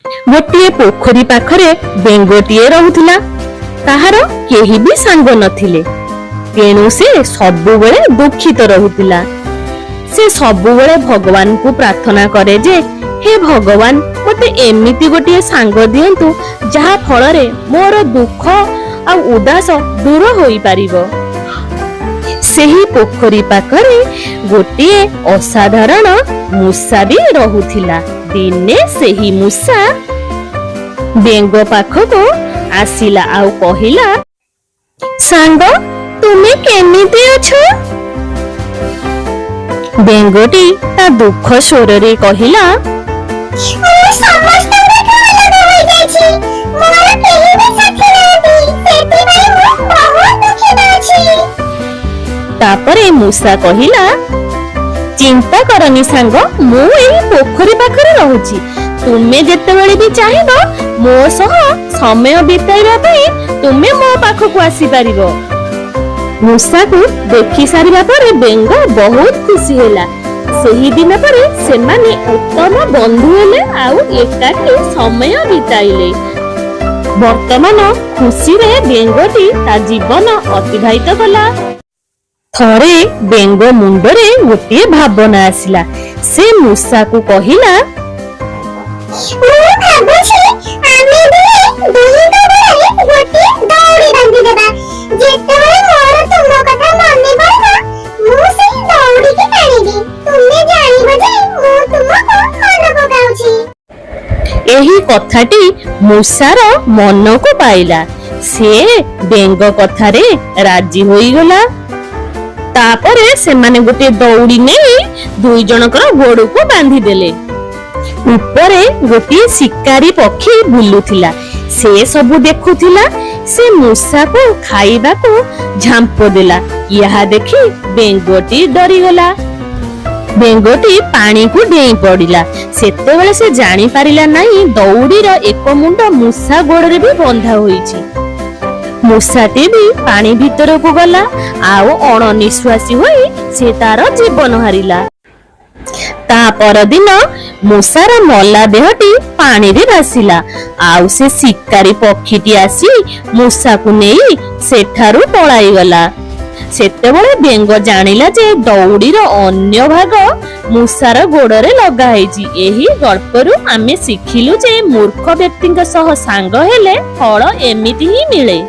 गोटे पोखरी पाखरे बेंगोटीए रहुथिला। ताहार केही भी सांग नथिले, तेणु से सबुबेले दुखित रहुथिला। से सबुबेले भगवान को प्रार्थना करे जे हे भगवान मते एमिति गोटे सांग दियंतु जहा फଳରେ मोर दुख आ उदास दूर होई पारिबो। सेही पोखरी पाखरे गोटे असाधारण मूसा भी रहुथिला। दिने सेही मूसा बेंगो पाखको आसिला आउ कहिला, सांग तुमे केमिति अछो? बेंगोटी ता दुख स्वररे कहिला, तापरे मूसा कहिला, चिंता करनी सांग, मु एही पोखरी पाखरे रहूची। तुमे जेतेबेले भी चाहिबो मो सह समय बिताइबा पई तुमे मो पाखकु आसी पारिबो। मूसा को देखि सारिबा परे बेंग बहुत खुशी होला। सेही दिन परे सेमाने उत्तम बंधु हेले आउ एकाकी समय बिताइले। वर्तमान खुशी रे बेंगटी ता जीवन अतिबाहित कला। थरे बेंग मुंडरे गोटे भावना आसिला। से मूसा को कहिला, एही कथाटी मूसार मन को पाइला। से बेंग कथारे राजी होई गला। तापरे सेमाने गोटे दौड़ी नहीं दुई जनकर गोड़ को बांधी देले। ऊपरे गोटे शिकारी पक्षी बुलुथिला। से सबु देखुथिला। से मूसा को खाइबा को झांप देला। यहा देखि बेंगोटी डरी गला। बेंगोटी पानी को डेई पड़िला। सेतेबेले से जानी पारिला नहीं दौड़ीर एक मुंड मूसा गोड़रे भी बंधा होईछि। मूसाटी भी पानी भीतर को गला आउ अणनिश्वासी होई से तार जीवन हारिला। ता परदिन मूसार मल्ला देहटी पानी रे भासिला। आउ से शिकारी पक्षीटी आसी मूसा को नेई सेठारु पळाई गला। सेतेबेले बेंग जानिला जे दौड़ीर अन्य भाग मूसार गोड़रे लगा हैछि। एही गल्परु आमे शिखिलु जे मूर्ख व्यक्तिंक सह सांग हेले फल एमिति ही मिले।